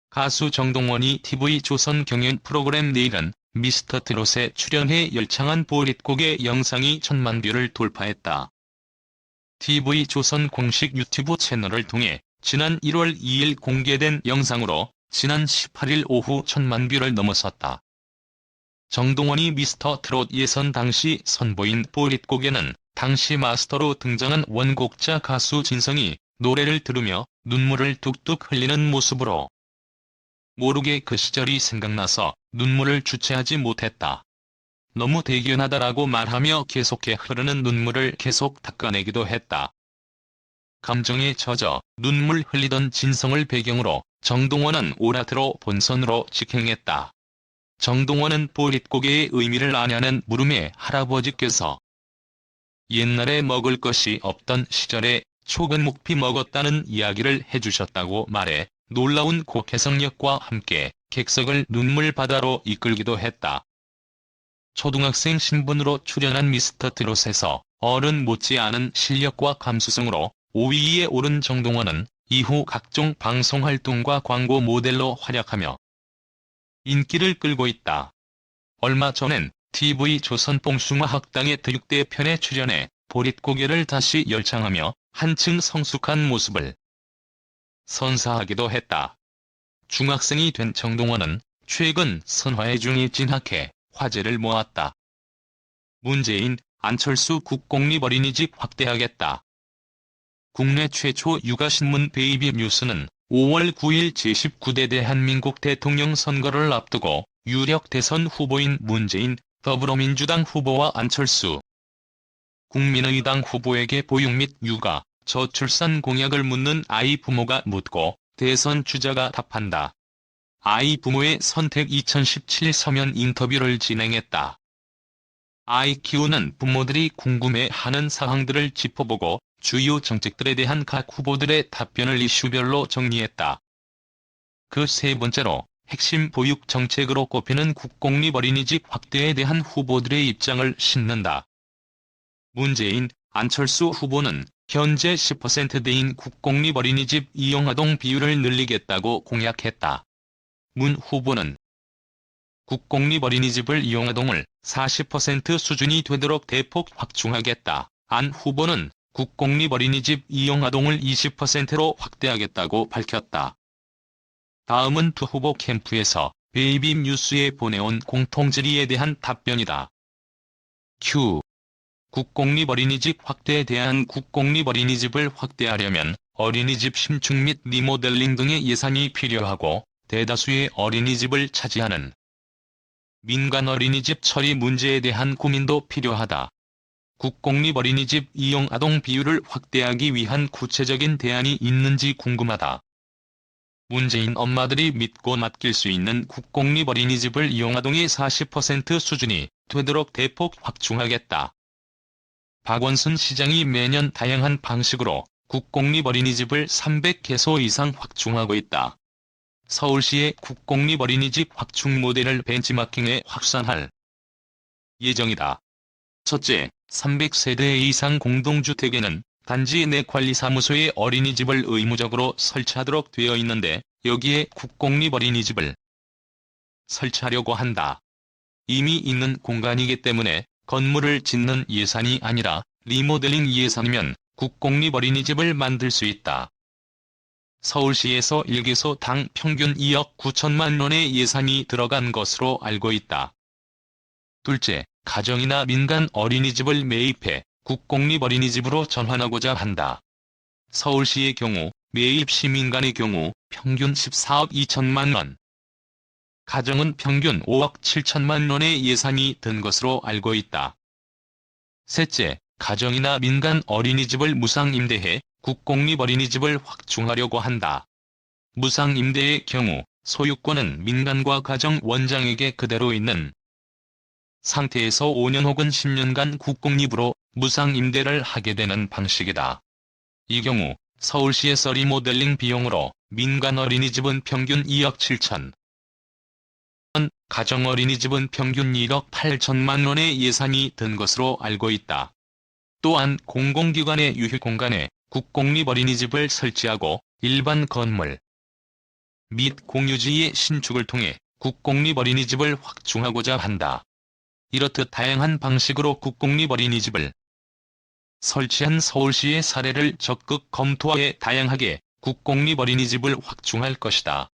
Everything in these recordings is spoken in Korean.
가수 정동원이 TV조선 경연 프로그램 내일은 미스터 트롯에 출연해 열창한 보릿고개 영상이 1000만 뷰를 돌파했다. TV조선 공식 유튜브 채널을 통해 지난 1월 2일 공개된 영상으로 지난 18일 오후 1000만 뷰를 넘어섰다. 정동원이 미스터 트롯 예선 당시 선보인 보릿고개는 당시 마스터로 등장한 원곡자 가수 진성이 노래를 들으며 눈물을 뚝뚝 흘리는 모습으로 모르게 그 시절이 생각나서 눈물을 주체하지 못했다. 너무 대견하다라고 말하며 계속해 흐르는 눈물을 계속 닦아내기도 했다. 감정에 젖어 눈물 흘리던 진성을 배경으로 정동원은 오라트로 본선으로 직행했다. 정동원은 보릿고개의 의미를 아냐는 물음에 할아버지께서 옛날에 먹을 것이 없던 시절에 초근묵비 먹었다는 이야기를 해주셨다고 말해 놀라운 곡해석력과 함께 객석을 눈물바다로 이끌기도 했다. 초등학생 신분으로 출연한 미스터 트롯에서 어른 못지않은 실력과 감수성으로 5위에 오른 정동원은 이후 각종 방송활동과 광고 모델로 활약하며 인기를 끌고 있다. 얼마 전엔 TV조선 뽕숭아 학당의 득대 편에 출연해 보릿고개를 다시 열창하며 한층 성숙한 모습을 선사하기도 했다. 중학생이 된 정동원은 최근 선화해중에 진학해 화제를 모았다. 문재인, 안철수 국공립 어린이집 확대하겠다. 국내 최초 육아신문 베이비뉴스는 5월 9일 제19대 대한민국 대통령 선거를 앞두고 유력 대선 후보인 문재인, 더불어민주당 후보와 안철수 국민의당 후보에게 보육 및 육아, 저출산 공약을 묻는 아이 부모가 묻고 대선 주자가 답한다. 아이 부모의 선택 2017 서면 인터뷰를 진행했다. 아이 키우는 부모들이 궁금해하는 사항들을 짚어보고 주요 정책들에 대한 각 후보들의 답변을 이슈별로 정리했다. 그 세 번째로 핵심 보육 정책으로 꼽히는 국공립 어린이집 확대에 대한 후보들의 입장을 싣는다. 문재인, 안철수 후보는 현재 10%대인 국공립 어린이집 이용아동 비율을 늘리겠다고 공약했다. 문 후보는 국공립 어린이집을 이용아동을 40% 수준이 되도록 대폭 확충하겠다. 안 후보는 국공립 어린이집 이용아동을 20%로 확대하겠다고 밝혔다. 다음은 두 후보 캠프에서 베이비뉴스에 보내온 공통질의에 대한 답변이다. Q. 국공립 어린이집 확대에 대한 국공립 어린이집을 확대하려면 어린이집 신축 및 리모델링 등의 예산이 필요하고 대다수의 어린이집을 차지하는 민간 어린이집 처리 문제에 대한 고민도 필요하다. 국공립 어린이집 이용 아동 비율을 확대하기 위한 구체적인 대안이 있는지 궁금하다. 문재인 엄마들이 믿고 맡길 수 있는 국공립 어린이집을 이용아동의 40% 수준이 되도록 대폭 확충하겠다. 박원순 시장이 매년 다양한 방식으로 국공립 어린이집을 300개소 이상 확충하고 있다. 서울시의 국공립 어린이집 확충 모델을 벤치마킹해 확산할 예정이다. 첫째, 300세대 이상 공동주택에는 단지 내 관리사무소에 어린이집을 의무적으로 설치하도록 되어 있는데 여기에 국공립 어린이집을 설치하려고 한다. 이미 있는 공간이기 때문에 건물을 짓는 예산이 아니라 리모델링 예산이면 국공립 어린이집을 만들 수 있다. 서울시에서 1개소당 평균 2억 9천만 원의 예산이 들어간 것으로 알고 있다. 둘째, 가정이나 민간 어린이집을 매입해 국공립 어린이집으로 전환하고자 한다. 서울시의 경우 매입 시 민간의 경우 평균 14억 2천만 원. 가정은 평균 5억 7천만 원의 예산이 든 것으로 알고 있다. 셋째, 가정이나 민간 어린이집을 무상임대해 국공립 어린이집을 확충하려고 한다. 무상임대의 경우 소유권은 민간과 가정 원장에게 그대로 있는 상태에서 5년 혹은 10년간 국공립으로 무상임대를 하게 되는 방식이다. 이 경우 서울시에서 리모델링 비용으로 민간 어린이집은 평균 2억 7천 원, 가정 어린이집은 평균 1억 8천만 원의 예산이 든 것으로 알고 있다. 또한 공공기관의 유휴공간에 국공립 어린이집을 설치하고 일반 건물, 및 공유지의 신축을 통해 국공립어린이집을 확충하고자 한다. 이렇듯 다양한 방식으로 국공립어린이집을 설치한 서울시의 사례를 적극 검토해 다양하게 국공립어린이집을 확충할 것이다.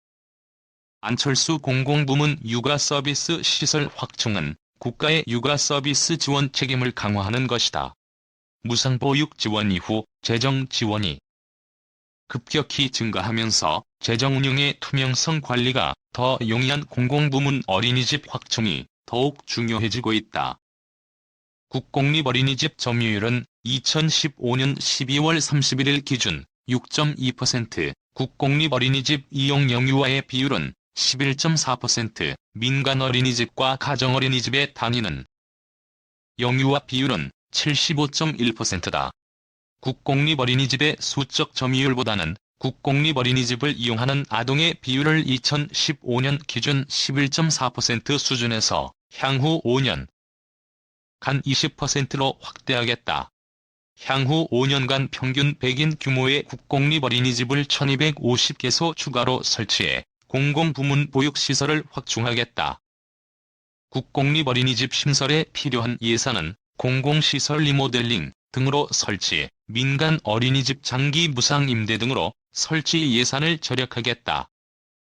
안철수 공공부문 육아서비스 시설 확충은 국가의 육아서비스 지원 책임을 강화하는 것이다. 무상보육 지원 이후 재정 지원이 급격히 증가하면서 재정 운용의 투명성 관리가 더 용이한 공공부문 어린이집 확충이 더욱 중요해지고 있다. 국공립어린이집 점유율은 2015년 12월 31일 기준 6.2%, 국공립어린이집 이용 영유아의 비율은 11.4%, 민간 어린이집과 가정어린이집의 단위는 영유아 비율은 75.1%다. 국공립어린이집의 수적 점유율보다는 국공립어린이집을 이용하는 아동의 비율을 2015년 기준 11.4% 수준에서 향후 5년 간 20%로 확대하겠다. 향후 5년간 평균 100인 규모의 국공립어린이집을 1250개소 추가로 설치해 공공부문 보육시설을 확충하겠다. 국공립어린이집 신설에 필요한 예산은 공공시설 리모델링 등으로 설치, 민간 어린이집 장기 무상 임대 등으로 설치 예산을 절약하겠다.